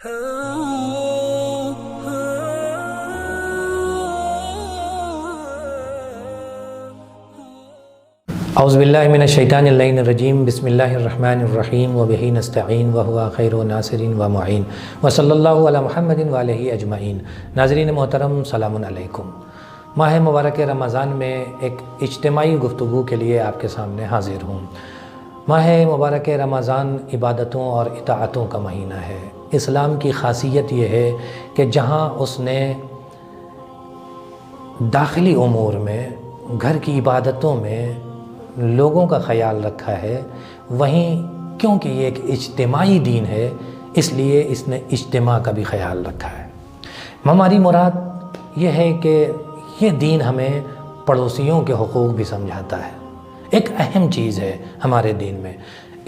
اعوذ باللہ من الشیطان اللعین الرجیم بسم اللہ الرحمن الرحیم وبہ نستعین وہو خیر ناصر ومعین وصلی اللہ علی محمد وآلہ اجمعین۔ ناظرین محترم، سلام علیکم۔ ماہ مبارک رمضان میں ایک اجتماعی گفتگو کے لیے آپ کے سامنے حاضر ہوں۔ ماہ مبارک رمضان عبادتوں اور اطاعتوں کا مہینہ ہے۔ اسلام کی خاصیت یہ ہے کہ جہاں اس نے داخلی امور میں، گھر کی عبادتوں میں لوگوں کا خیال رکھا ہے، وہیں کیونکہ یہ ایک اجتماعی دین ہے اس لیے اس نے اجتماع کا بھی خیال رکھا ہے۔ ہماری مراد یہ ہے کہ یہ دین ہمیں پڑوسیوں کے حقوق بھی سمجھاتا ہے۔ ایک اہم چیز ہے ہمارے دین میں،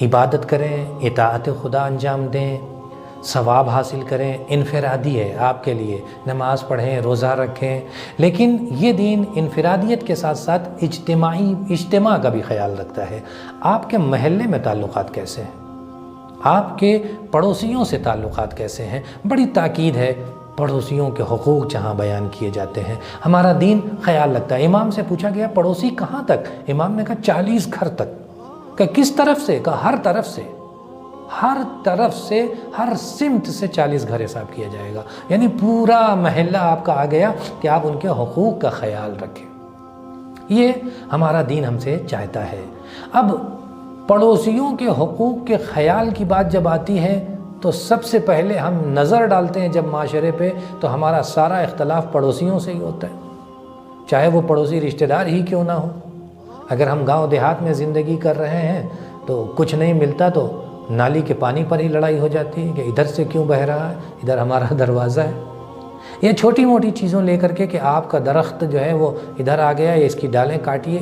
عبادت کریں، اطاعت خدا انجام دیں، ثواب حاصل کریں، انفرادی ہے آپ کے لیے، نماز پڑھیں، روزہ رکھیں، لیکن یہ دین انفرادیت کے ساتھ ساتھ اجتماع کا بھی خیال رکھتا ہے۔ آپ کے محلے میں تعلقات کیسے ہیں؟ آپ کے پڑوسیوں سے تعلقات کیسے ہیں؟ بڑی تاکید ہے پڑوسیوں کے حقوق جہاں بیان کیے جاتے ہیں، ہمارا دین خیال رکھتا ہے۔ امام سے پوچھا گیا پڑوسی کہاں تک؟ امام نے کہا 40 گھر تک۔ کہ کس طرف سے؟ کہا ہر طرف سے، ہر طرف سے، ہر سمت سے 40 گھر حساب کیا جائے گا، یعنی پورا محلہ آپ کا آ گیا کہ آپ ان کے حقوق کا خیال رکھیں۔ یہ ہمارا دین ہم سے چاہتا ہے۔ اب پڑوسیوں کے حقوق کے خیال کی بات جب آتی ہے تو سب سے پہلے ہم نظر ڈالتے ہیں جب معاشرے پہ، تو ہمارا سارا اختلاف پڑوسیوں سے ہی ہوتا ہے، چاہے وہ پڑوسی رشتہ دار ہی کیوں نہ ہو۔ اگر ہم گاؤں دیہات میں زندگی کر رہے ہیں تو کچھ نہیں ملتا تو نالی کے پانی پر ہی لڑائی ہو جاتی ہے کہ ادھر سے کیوں بہہ رہا ہے، ادھر ہمارا دروازہ ہے۔ یہ چھوٹی موٹی چیزوں لے کر کے کہ آپ کا درخت جو ہے وہ ادھر آ گیا، یا اس کی ڈالیں کاٹیے،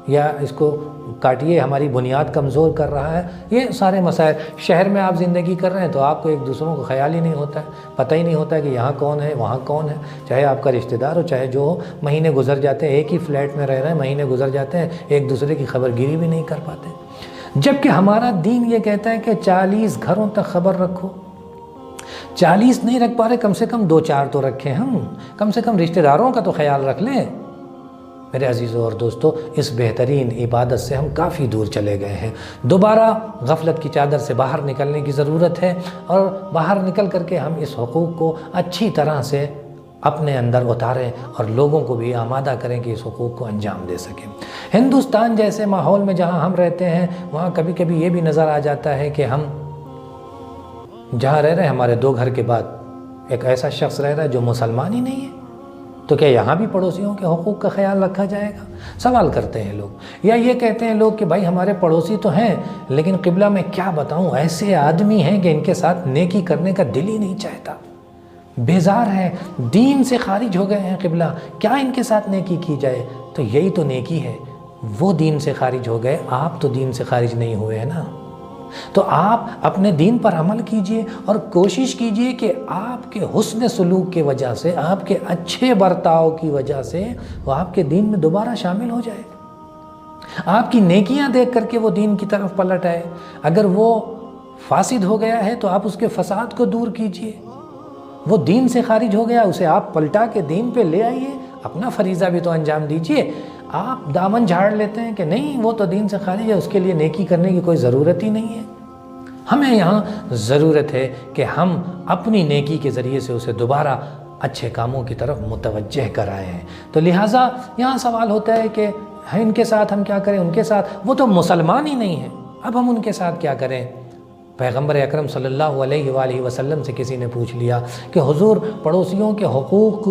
یا اس کو کاٹیے، ہماری بنیاد کمزور کر رہا ہے، یہ سارے مسائل۔ شہر میں آپ زندگی کر رہے ہیں تو آپ کو ایک دوسروں کو خیال ہی نہیں ہوتا ہے، پتہ ہی نہیں ہوتا ہے کہ یہاں کون ہے وہاں کون ہے، چاہے آپ کا رشتہ دار ہو چاہے جو ہو۔ مہینے گزر جاتے ہیں، ایک ہی فلیٹ میں رہ رہے ہیں، مہینے گزر جاتے ہیں، ایک دوسرے کی خبر گیری بھی نہیں کر پاتے۔ جبکہ ہمارا دین یہ کہتا ہے کہ 40 گھروں تک خبر رکھو۔ 40 نہیں رکھ پا رہے، کم سے کم 2-4 تو رکھیں، ہم کم سے کم رشتہ داروں کا تو خیال رکھ لیں۔ میرے عزیزوں اور دوستو، اس بہترین عبادت سے ہم کافی دور چلے گئے ہیں۔ دوبارہ غفلت کی چادر سے باہر نکلنے کی ضرورت ہے، اور باہر نکل کر کے ہم اس حقوق کو اچھی طرح سے اپنے اندر اتاریں اور لوگوں کو بھی آمادہ کریں کہ اس حقوق کو انجام دے سکیں۔ ہندوستان جیسے ماحول میں جہاں ہم رہتے ہیں، وہاں کبھی کبھی یہ بھی نظر آ جاتا ہے کہ ہم جہاں رہ رہے ہیں، ہمارے 2 گھر کے بعد ایک ایسا شخص رہ رہا ہے جو مسلمان ہی نہیں ہے، تو کیا یہاں بھی پڑوسیوں کے حقوق کا خیال رکھا جائے گا؟ سوال کرتے ہیں لوگ، یا یہ کہتے ہیں لوگ کہ بھائی ہمارے پڑوسی تو ہیں، لیکن قبلہ میں کیا بتاؤں، ایسے آدمی ہیں کہ ان کے ساتھ نیکی کرنے کا دل ہی نہیں چاہتا، بیزار ہے، دین سے خارج ہو گئے ہیں، قبلہ کیا ان کے ساتھ نیکی کی جائے؟ تو یہی تو نیکی ہے، وہ دین سے خارج ہو گئے، آپ تو دین سے خارج نہیں ہوئے ہیں نا۔ تو آپ اپنے دین پر عمل کیجئے اور کوشش کیجئے کہ آپ کے حسن سلوک کی وجہ سے، آپ کے اچھے برتاؤ کی وجہ سے وہ آپ کے دین میں دوبارہ شامل ہو جائے، آپ کی نیکیاں دیکھ کر کے وہ دین کی طرف پلٹ آئے۔ اگر وہ فاسد ہو گیا ہے تو آپ اس کے فساد کو دور کیجئے، وہ دین سے خارج ہو گیا اسے آپ پلٹا کے دین پہ لے آئیے، اپنا فریضہ بھی تو انجام دیجئے۔ آپ دامن جھاڑ لیتے ہیں کہ نہیں وہ تو دین سے خارج ہے، اس کے لیے نیکی کرنے کی کوئی ضرورت ہی نہیں ہے۔ ہمیں یہاں ضرورت ہے کہ ہم اپنی نیکی کے ذریعے سے اسے دوبارہ اچھے کاموں کی طرف متوجہ کرائے ہیں۔ تو لہٰذا یہاں سوال ہوتا ہے کہ ان کے ساتھ ہم کیا کریں، ان کے ساتھ وہ تو مسلمان ہی نہیں ہیں، اب ہم ان کے ساتھ کیا کریں؟ پیغمبر اکرم صلی اللہ علیہ وآلہ وسلم سے کسی نے پوچھ لیا کہ حضور پڑوسیوں کے حقوق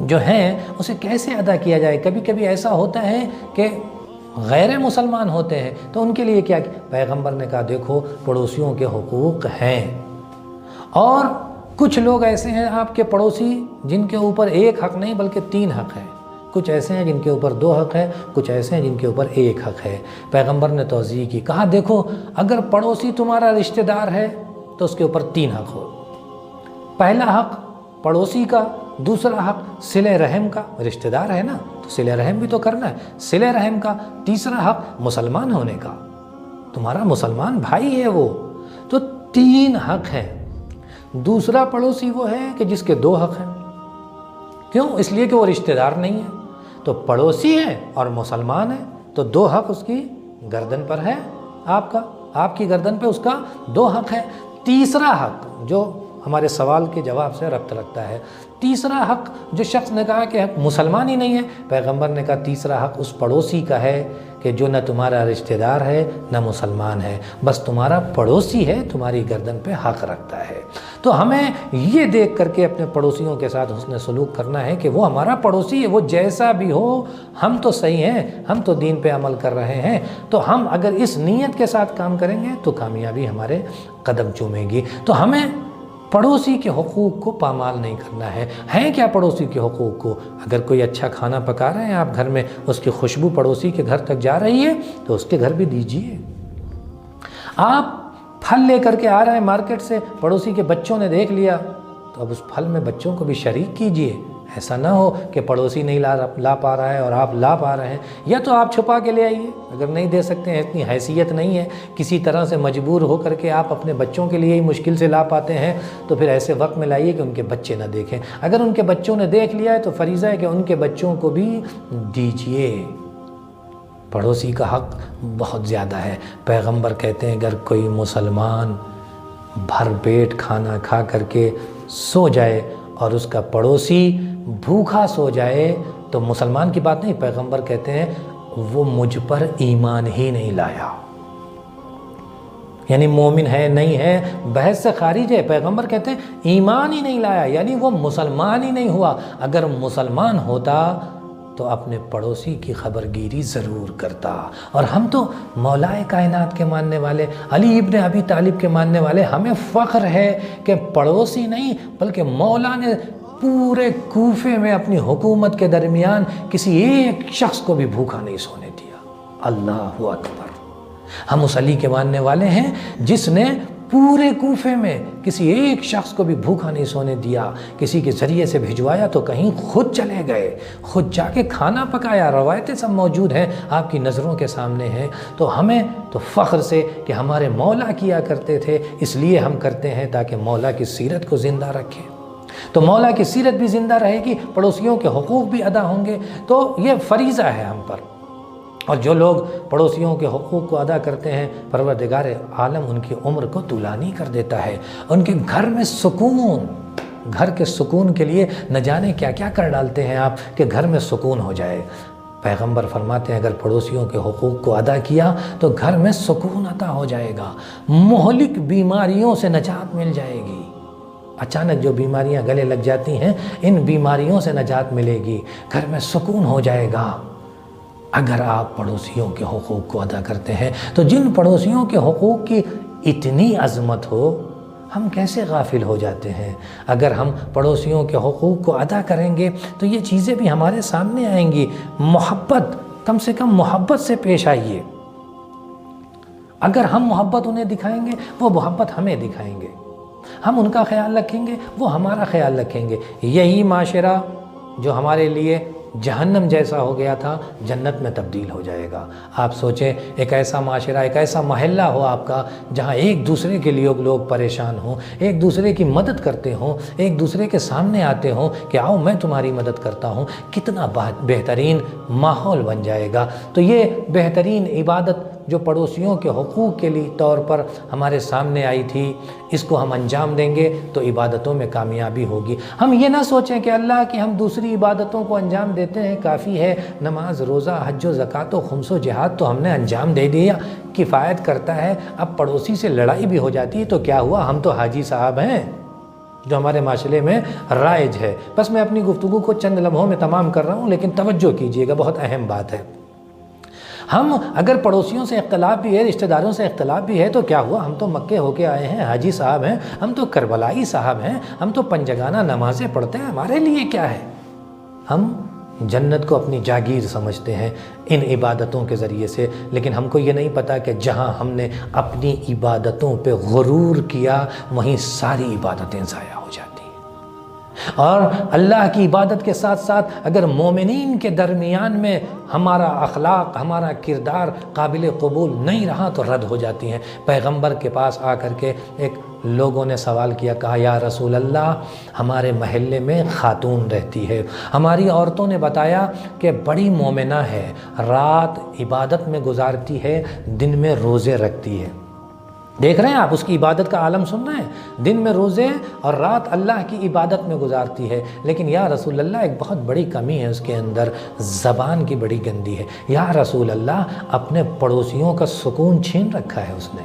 جو ہیں اسے کیسے ادا کیا جائے؟ کبھی کبھی ایسا ہوتا ہے کہ غیر مسلمان ہوتے ہیں تو ان کے لیے کیا؟ پیغمبر نے کہا دیکھو پڑوسیوں کے حقوق ہیں، اور کچھ لوگ ایسے ہیں آپ کے پڑوسی جن کے اوپر 1 حق نہیں بلکہ 3 حق ہے، کچھ ایسے ہیں جن کے اوپر 2 حق ہے، کچھ ایسے ہیں جن کے اوپر 1 حق ہے۔ پیغمبر نے توضیح کی، کہا دیکھو اگر پڑوسی تمہارا رشتہ دار ہے تو اس کے اوپر 3 حق ہو۔ پہلا حق پڑوسی کا، دوسرا حق صلہ رحم کا، رشتہ دار ہے نا تو صلہ رحم بھی تو کرنا ہے، صلہ رحم کا، تیسرا حق مسلمان ہونے کا، تمہارا مسلمان بھائی ہے وہ، تو 3 حق ہیں۔ دوسرا پڑوسی وہ ہے کہ جس کے 2 حق ہیں۔ کیوں؟ اس لیے کہ وہ رشتہ دار نہیں ہے۔ تو پڑوسی ہے اور مسلمان ہے تو 2 حق اس کی گردن پر ہے، آپ کی گردن پہ اس کا 2 حق ہے۔ تیسرا حق جو ہمارے سوال کے جواب سے ربط رکھتا ہے، تیسرا حق جو شخص نے کہا کہ حق مسلمان ہی نہیں ہے، پیغمبر نے کہا تیسرا حق اس پڑوسی کا ہے کہ جو نہ تمہارا رشتہ دار ہے نہ مسلمان ہے، بس تمہارا پڑوسی ہے، تمہاری گردن پہ حق رکھتا ہے۔ تو ہمیں یہ دیکھ کر کے اپنے پڑوسیوں کے ساتھ حسن سلوک کرنا ہے کہ وہ ہمارا پڑوسی ہے، وہ جیسا بھی ہو، ہم تو صحیح ہیں، ہم تو دین پہ عمل کر رہے ہیں، تو ہم اگر اس نیت کے ساتھ کام کریں گے تو کامیابی ہمارے قدم چومے گی۔ تو ہمیں پڑوسی کے حقوق کو پامال نہیں کرنا ہے۔ ہیں کیا پڑوسی کے حقوق کو؟ اگر کوئی اچھا کھانا پکا رہے ہیں آپ گھر میں، اس کی خوشبو پڑوسی کے گھر تک جا رہی ہے تو اس کے گھر بھی دیجیے۔ آپ پھل لے کر کے آ رہے ہیں مارکیٹ سے، پڑوسی کے بچوں نے دیکھ لیا تو اب اس پھل میں بچوں کو بھی شریک کیجیے۔ ایسا نہ ہو کہ پڑوسی نہیں لا پا رہا ہے اور آپ لا پا رہے ہیں، یا تو آپ چھپا کے لے آئیے، اگر نہیں دے سکتے ہیں، اتنی حیثیت نہیں ہے، کسی طرح سے مجبور ہو کر کے آپ اپنے بچوں کے لیے ہی مشکل سے لا پاتے ہیں، تو پھر ایسے وقت میں لائیے کہ ان کے بچے نہ دیکھیں۔ اگر ان کے بچوں نے دیکھ لیا ہے تو فریضہ ہے کہ ان کے بچوں کو بھی دیجیے۔ پڑوسی کا حق بہت زیادہ ہے۔ پیغمبر کہتے ہیں اگر کوئی مسلمان بھر پیٹ کھانا کھا کر کے سو جائے اور اس کا پڑوسی بھوکا سو جائے تو مسلمان کی بات نہیں، پیغمبر کہتے ہیں وہ مجھ پر ایمان ہی نہیں لایا، یعنی مومن ہے نہیں ہے بحث سے خارج ہے۔ پیغمبر کہتے ہیں ایمان ہی نہیں لایا، یعنی وہ مسلمان ہی نہیں ہوا۔ اگر مسلمان ہوتا تو اپنے پڑوسی کی خبرگیری ضرور کرتا۔ اور ہم تو مولائے کائنات کے ماننے والے، علی ابن ابی طالب کے ماننے والے، ہمیں فخر ہے کہ پڑوسی نہیں بلکہ مولا نے پورے کوفے میں اپنی حکومت کے درمیان کسی ایک شخص کو بھی بھوکا نہیں سونے دیا۔ اللہ اکبر! ہم اس علی کے ماننے والے ہیں جس نے پورے کوفے میں کسی ایک شخص کو بھی بھوکا نہیں سونے دیا۔ کسی کے ذریعے سے بھجوایا تو کہیں خود چلے گئے، خود جا کے کھانا پکایا، روایتیں سب موجود ہیں، آپ کی نظروں کے سامنے ہیں۔ تو ہمیں تو فخر سے کہ ہمارے مولا کیا کرتے تھے، اس لیے ہم کرتے ہیں تاکہ مولا کی سیرت کو زندہ رکھیں۔ تو مولا کی سیرت بھی زندہ رہے گی، پڑوسیوں کے حقوق بھی ادا ہوں گے، تو یہ فریضہ ہے ہم پر۔ اور جو لوگ پڑوسیوں کے حقوق کو ادا کرتے ہیں، پروردگار عالم ان کی عمر کو طولانی کر دیتا ہے، ان کے گھر میں سکون، گھر کے سکون کے لیے نہ جانے کیا کیا کر ڈالتے ہیں آپ کہ گھر میں سکون ہو جائے۔ پیغمبر فرماتے ہیں اگر پڑوسیوں کے حقوق کو ادا کیا تو گھر میں سکون عطا ہو جائے گا، مہلک بیماریوں سے نجات مل جائے گی۔ اچانک جو بیماریاں گلے لگ جاتی ہیں، ان بیماریوں سے نجات ملے گی، گھر میں سکون ہو جائے گا اگر آپ پڑوسیوں کے حقوق کو ادا کرتے ہیں۔ تو جن پڑوسیوں کے حقوق کی اتنی عظمت ہو، ہم کیسے غافل ہو جاتے ہیں؟ اگر ہم پڑوسیوں کے حقوق کو ادا کریں گے تو یہ چیزیں بھی ہمارے سامنے آئیں گی۔ محبت، کم سے کم محبت سے پیش آئیے۔ اگر ہم محبت انہیں دکھائیں گے، وہ محبت ہمیں دکھائیں گے۔ ہم ان کا خیال رکھیں گے، وہ ہمارا خیال رکھیں گے۔ یہی معاشرہ جو ہمارے لیے جہنم جیسا ہو گیا تھا، جنت میں تبدیل ہو جائے گا۔ آپ سوچیں ایک ایسا معاشرہ، ایک ایسا محلہ ہو آپ کا جہاں ایک دوسرے کے لیے لوگ پریشان ہوں، ایک دوسرے کی مدد کرتے ہوں، ایک دوسرے کے سامنے آتے ہوں کہ آؤ میں تمہاری مدد کرتا ہوں، کتنا بہترین ماحول بن جائے گا۔ تو یہ بہترین عبادت جو پڑوسیوں کے حقوق کے لیے طور پر ہمارے سامنے آئی تھی، اس کو ہم انجام دیں گے تو عبادتوں میں کامیابی ہوگی۔ ہم یہ نہ سوچیں کہ اللہ کی ہم دوسری عبادتوں کو انجام دیتے ہیں کافی ہے، نماز، روزہ، حج و زکوٰۃ و خمس و جہاد تو ہم نے انجام دے دیا، کفایت کرتا ہے۔ اب پڑوسی سے لڑائی بھی ہو جاتی ہے تو کیا ہوا، ہم تو حاجی صاحب ہیں جو ہمارے معاشرے میں رائج ہے۔ بس میں اپنی گفتگو کو چند لمحوں میں تمام کر رہا ہوں، لیکن توجہ کیجئے گا، بہت اہم بات ہے۔ ہم اگر پڑوسیوں سے اختلاف بھی ہے، رشتہ داروں سے اختلاف بھی ہے تو کیا ہوا، ہم تو مکے ہو کے آئے ہیں، حاجی صاحب ہیں، ہم تو کربلائی صاحب ہیں، ہم تو پنجگانہ نمازیں پڑھتے ہیں، ہمارے لیے کیا ہے؟ ہم جنت کو اپنی جاگیر سمجھتے ہیں ان عبادتوں کے ذریعے سے، لیکن ہم کو یہ نہیں پتا کہ جہاں ہم نے اپنی عبادتوں پہ غرور کیا وہیں ساری عبادتیں ضائع ہو جاتی ہیں۔ اور اللہ کی عبادت کے ساتھ ساتھ اگر مومنین کے درمیان میں ہمارا اخلاق، ہمارا کردار قابل قبول نہیں رہا تو رد ہو جاتی ہیں۔ پیغمبر کے پاس آ کر کے ایک لوگوں نے سوال کیا، کہا یا رسول اللہ ہمارے محلے میں خاتون رہتی ہے، ہماری عورتوں نے بتایا کہ بڑی مومنہ ہے، رات عبادت میں گزارتی ہے، دن میں روزے رکھتی ہے۔ دیکھ رہے ہیں آپ اس کی عبادت کا عالم سن رہے ہیں، دن میں روزے اور رات اللہ کی عبادت میں گزارتی ہے، لیکن یا رسول اللہ ایک بہت بڑی کمی ہے اس کے اندر، زبان کی بڑی گندی ہے۔ یا رسول اللہ اپنے پڑوسیوں کا سکون چھین رکھا ہے اس نے،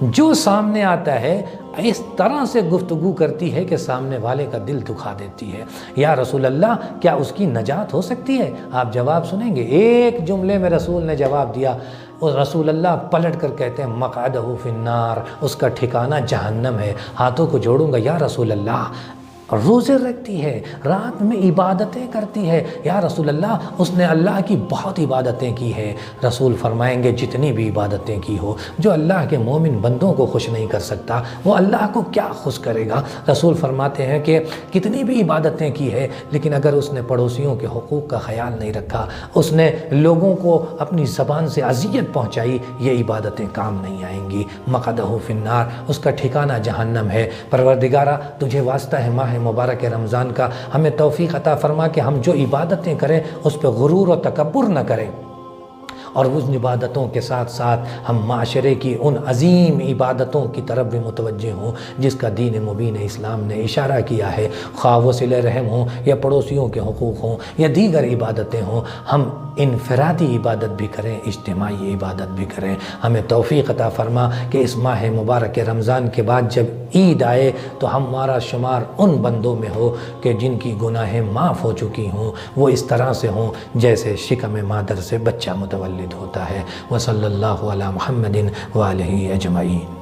جو سامنے آتا ہے اس طرح سے گفتگو کرتی ہے کہ سامنے والے کا دل دکھا دیتی ہے۔ یا رسول اللہ کیا اس کی نجات ہو سکتی ہے؟ آپ جواب سنیں گے، ایک جملے میں رسول نے جواب دیا، اور رسول اللہ پلٹ کر کہتے ہیں مقعدہ فی النار، اس کا ٹھکانہ جہنم ہے۔ ہاتھوں کو جوڑوں گا، یا رسول اللہ روزے رکھتی ہے، رات میں عبادتیں کرتی ہے، یا رسول اللہ اس نے اللہ کی بہت عبادتیں کی ہے۔ رسول فرمائیں گے جتنی بھی عبادتیں کی ہو، جو اللہ کے مومن بندوں کو خوش نہیں کر سکتا وہ اللہ کو کیا خوش کرے گا۔ رسول فرماتے ہیں کہ کتنی بھی عبادتیں کی ہے، لیکن اگر اس نے پڑوسیوں کے حقوق کا خیال نہیں رکھا، اس نے لوگوں کو اپنی زبان سے اذیت پہنچائی، یہ عبادتیں کام نہیں آئیں گی۔ مقعدہ فی النار، اس کا ٹھکانہ جہنم ہے۔ پروردگارہ تجھے واسطہ ہے ماہ مبارک رمضان کا، ہمیں توفیق عطا فرما کہ ہم جو عبادتیں کریں اس پہ غرور و تکبر نہ کریں، اور ان عبادتوں کے ساتھ ساتھ ہم معاشرے کی ان عظیم عبادتوں کی طرف بھی متوجہ ہوں جس کا دین مبین اسلام نے اشارہ کیا ہے، خواہ وہ صلہ رحم ہوں یا پڑوسیوں کے حقوق ہوں یا دیگر عبادتیں ہوں، ہم انفرادی عبادت بھی کریں، اجتماعی عبادت بھی کریں۔ ہمیں توفیق عطا فرما کہ اس ماہ مبارک رمضان کے بعد جب عید آئے تو ہمارا شمار ان بندوں میں ہو کہ جن کی گناہیں معاف ہو چکی ہوں، وہ اس طرح سے ہوں جیسے شکم مادر سے بچہ متولد ہوتا ہے۔ وصلی اللہ علی محمد وآلہ اجمعین۔